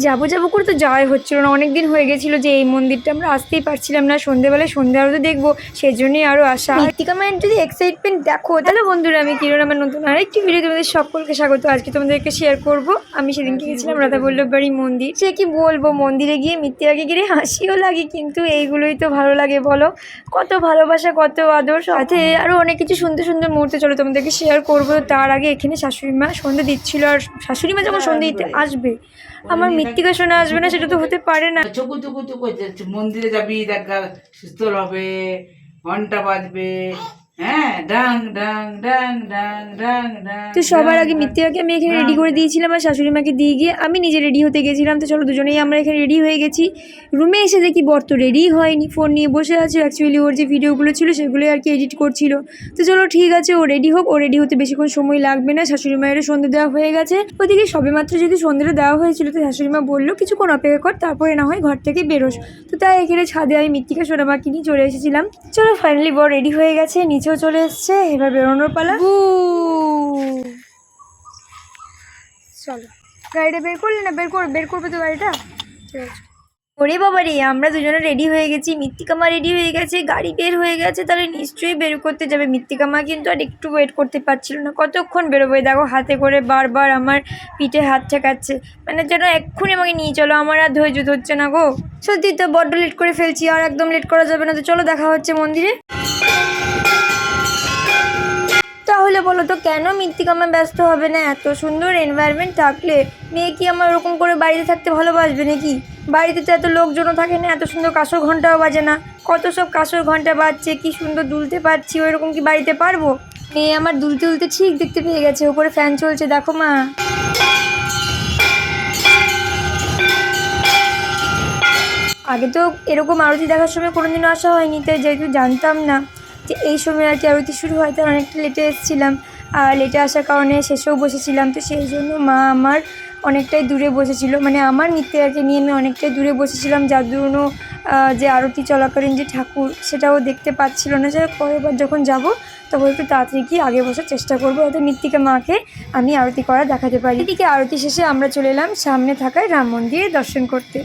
যাবো যাবো করে তো যাওয়াই হচ্ছিল না, অনেক দিন হয়ে গেছিলো যে এই মন্দিরটা আমরা আসতেই পারছিলাম না। সন্ধ্যেবেলায় সন্ধ্যা আরতি দেখবো, সেই জন্যই আরও আসা। মৃত্তিকা মায়ের যদি এক্সাইটমেন্ট দেখো। হ্যালো বন্ধুরা, আমি কিরণ, আমার নতুন আরেকটি ভিডিও তোমাদের সকলকে স্বাগত। আজকে তোমাদেরকে শেয়ার করবো আমি সেদিনকে গেছিলাম রাধাবল্লভবাড়ি মন্দির। সে কি বলবো, মন্দিরে গিয়ে মৃত্তিকাকে গিয়ে হাসিও লাগে, কিন্তু এইগুলোই তো ভালো লাগে বলো, কত ভালোবাসা, কত আদর, সাথে আরও অনেক কিছু সুন্দর সুন্দর মুহূর্তে চলো তোমাদেরকে শেয়ার করবো। তার আগে এখানে শাশুড়ি মা সন্ধ্যে দিচ্ছিল, আর শাশুড়ি মা যখন সন্ধ্যে দিতে আসবে আমার মৃত্তিকা শোনা আসবে না, সেটা তো হতে পারে না। চকু চকু চকু মন্দিরে যাবি, দেখা শীতল হবে, ঘন্টা বাজবে, হ্যাঁ, ডাং ডাং ডাং ডাং ডাং ডাং। তো সবার আগে মৃত্তিকাকে আমি এখানে রেডি করে দিয়েছিলাম, আর শাশুড়ি মাকে দিয়ে গিয়ে আমি নিজে রেডি হতে গেছিলাম। তো চলো দুজনেই আমরা এখানে রেডি হয়ে গেছি। রুমে এসে দেখি বর তো রেডি হয়নি, ফোন নিয়ে বসে আছে। অ্যাকচুয়ালি ওর যে ভিডিওগুলো ছিল সেগুলোই আর কি এডিট করছিল। তো চলো ঠিক আছে, ও রেডি হোক, ও রেডি হতে বেশিক্ষণ সময় লাগবে না। শাশুড়ি মায়েরও সন্ধ্যে দেওয়া হয়ে গেছে। ওদিকে সবেমাত্র যেহেতু সন্ধ্যেটা দেওয়া হয়েছিল, তো শাশুড়ি মা বললো কিছুক্ষণ অপেক্ষা কর, তারপরে না হয় ঘর থেকে বেরোস। তো তাই এখানে ছাদে আমি মৃত্তিকা সোনামাকে নিয়ে চলে এসেছিলাম। চলো ফাইনালি বর রেডি হয়ে গেছে, নিচেও চলে এসছে, এবার বেরোনোর পালা। চলো গাড়িটা বের করলে না, বের করবে তো গাড়িটা। ঠিক আছে। ওরে বাবা রে, আমরা দুজনে রেডি হয়ে গেছি, মৃত্তিকা মা রেডি হয়ে গেছে, গাড়ি বের হয়ে গেছে, তাহলে নিশ্চয়ই বের করতে যাবে। মৃত্তিকা মা কিন্তু আর একটু ওয়েট করতে পারছিল না, কতক্ষণ বেরোবে দেখো, হাতে করে বারবার আমার পিঠে হাত ঠেকাচ্ছে, মানে যেন এক্ষুনি আমাকে নিয়ে চলো, আমার আর ধৈর্য ধরছে না গো। সত্যি তো বড্ড লেট করে ফেলছি, আর একদম লেট করা যাবে না। তো চলো দেখা হচ্ছে মন্দিরে। তাহলে বলো তো কেন মৃত্তিকা মা ব্যস্ত হবে না? এত সুন্দর এনভায়রনমেন্ট থাকলে মেয়ে কি আমার ওরকম করে বাড়িতে থাকতে ভালোবাসবে নাকি? বাড়িতে তো এত লোকজনও থাকে না, এত সুন্দর কাঁসর ঘন্টাও বাজে না, কত সব কাঁসর ঘন্টা বাজছে, কি সুন্দর দুলতে পারছি, ওইরকম কি বাড়িতে পারবো? মেয়ে আমার দুলতে দুলতে ঠিক দেখতে পেয়ে গেছে, উপরে ফ্যান চলছে দেখো মা। আগে তো এরকম আরতি দেখার সময় কোনোদিনও আসা হয়নি, তাই যেহেতু জানতাম না যে এই সময় আর কি আরতি শুরু হয়, তাই অনেকটা লেটে এসেছিলাম। আর লেটে আসার কারণে শেষেও বসেছিলাম, তো সেই জন্য মা আমার অনেকটাই দূরে বসেছিল, মানে আমার মৃত্তিকাকে নিয়ে আমি অনেকটাই দূরে বসেছিলাম, যার জন্য যে আরতি চলাকালীন যে ঠাকুর সেটাও দেখতে পাচ্ছিল না। যাই হোক, পরের বার যখন যাব তখন একটু তাড়াতাড়ি গিয়ে আগে বসার চেষ্টা করবো, যাতে মৃত্তিকা মাকে আমি আরতি করা দেখাতে পারি। এদিকে আরতি শেষে আমরা চলে এলাম সামনে থাকায় রাম মন্দিরে দর্শন করতে।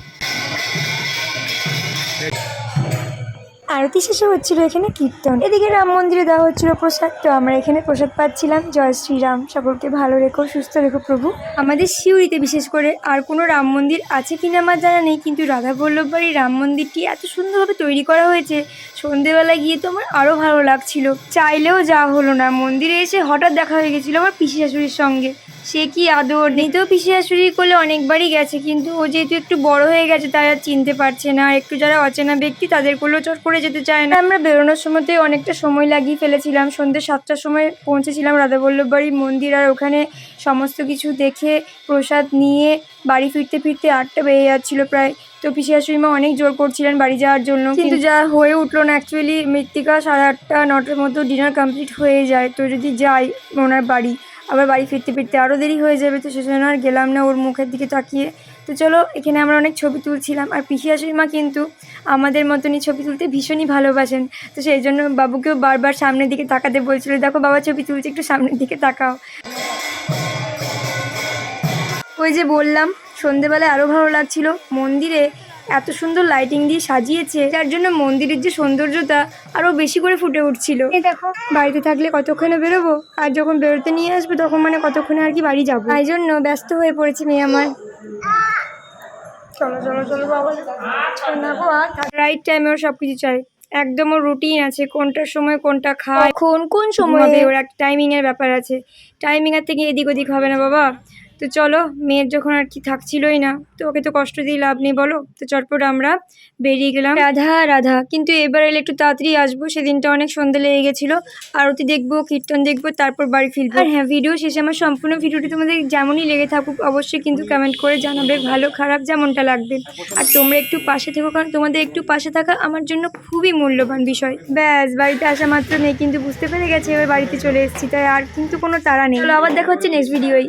আরতি শেষে হচ্ছিল এখানে কীর্তন, এদিকে রাম মন্দিরে দেওয়া হচ্ছিল প্রসাদ। তো আমরা এখানে প্রসাদ পাচ্ছিলাম। জয় শ্রীরাম, সকলকে ভালো রেখো, সুস্থ রেখো প্রভু। আমাদের সিউড়িতে বিশেষ করে আর কোনো রাম মন্দির আছে কিনা আমার জানা নেই, কিন্তু রাধাবল্লভবাড়ির রাম মন্দিরটি এত সুন্দরভাবে তৈরি করা হয়েছে, সন্ধেবেলায় গিয়ে তো আমার আরও ভালো লাগছিল, চাইলেও যাওয়া হলো না। মন্দিরে এসে হঠাৎ দেখা হয়ে গেছিলো আমার পিসি শাশুড়ির সঙ্গে, সে কি আদর! নিতেও পিসি শাশুড়ি করলে অনেকবারই গেছে, কিন্তু ও যেহেতু একটু বড় হয়ে গেছে তাই আর চিনতে পারছে না, আর একটু যারা অচেনা ব্যক্তি তাদের করলেও চট করে যেতে চায় না। আমরা বেরোনোর সময়তে অনেকটা সময় লাগিয়ে ফেলেছিলাম, সন্ধ্যে 7টার সময় পৌঁছেছিলাম রাধাবল্লভবাড়ির মন্দির, আর ওখানে সমস্ত কিছু দেখে প্রসাদ নিয়ে বাড়ি ফিরতে ফিরতে 8টা বেজে যাচ্ছিলো প্রায়। তো পিসি শাশুড়ি মা অনেক জোর করছিলেন বাড়ি যাওয়ার জন্য, কিন্তু যা হয়ে উঠলো না। অ্যাকচুয়ালি মৃত্তিকা 8:30 9টার মতো ডিনার কমপ্লিট হয়ে যায়, তো যদি যাই ওনার বাড়ি, আবার বাড়ি ফিরতে ফিরতে আরও দেরি হয়ে যাবে, তো সেজন্য আর গেলাম না ওর মুখের দিকে তাকিয়ে। তো চলো, এখানে আমরা অনেক ছবি তুলছিলাম, আর পিসি শাশুড়ি মা কিন্তু আমাদের মতনই ছবি তুলতে ভীষণই ভালোবাসেন, তো সেই জন্য বাবুকেও বারবার সামনের দিকে তাকাতে বলছিল, দেখো বাবা ছবি তুলছে, একটু সামনের দিকে তাকাও। ওই যে বললাম সন্ধেবেলায় আরও ভালো লাগছিল, মন্দিরে এত সুন্দর লাইটিং দিয়ে সাজিয়েছে, যার জন্য মন্দিরের যে সৌন্দর্যতা আরও বেশি করে ফুটে উঠছিল। এই দেখো, বাড়িতে থাকলে কতক্ষণে বেরোবো, আর যখন বেরোতে নিয়ে আসবে তখন মানে কতক্ষণে আর কি বাড়ি যাবো, তাই জন্য ব্যস্ত হয়ে পড়েছে মেয়ে আমার। চলো চলো চলো বাবা, রাইট টাইমে ওর সব কিছু চাই, একদম ওর রুটিন আছে, কোনটার সময় কোনটা খায়, কোন সময় হবে, ওর একটা টাইমিংয়ের ব্যাপার আছে, টাইমিংয়ের থেকে এদিক ওদিক হবে না বাবা। তো চলো, মেয়ের যখন আর কি থাকছিলই না, তো ওকে তো কষ্ট দিয়ে লাভ নেই বলো, তো চটপট আমরা বেরিয়ে গেলাম। রাধা রাধা, কিন্তু এবার এলে একটু তাড়াতাড়ি আসবো, সেদিনটা অনেক সন্ধ্যে লেগে গেছিলো। আরতি দেখবো, কীর্তন দেখবো, তারপর বাড়ি ফিরবো। আর হ্যাঁ, ভিডিও শেষে আমার সম্পূর্ণ ভিডিওটি তোমাদের যেমনই লেগে থাকুক অবশ্যই কিন্তু কমেন্ট করে জানাবে, ভালো খারাপ যেমনটা লাগবে। আর তোমরা একটু পাশে থেকো, কারণ তোমাদের একটু পাশে থাকা আমার জন্য খুবই মূল্যবান বিষয়। ব্যাস, বাড়িতে আসা মাত্র নেই কিন্তু বুঝতে পেরে গেছে এবার বাড়িতে চলে এসেছি, তাই আর কিন্তু কোনো তাড়া নেই। আবার দেখা হচ্ছে নেক্সট ভিডিওয়।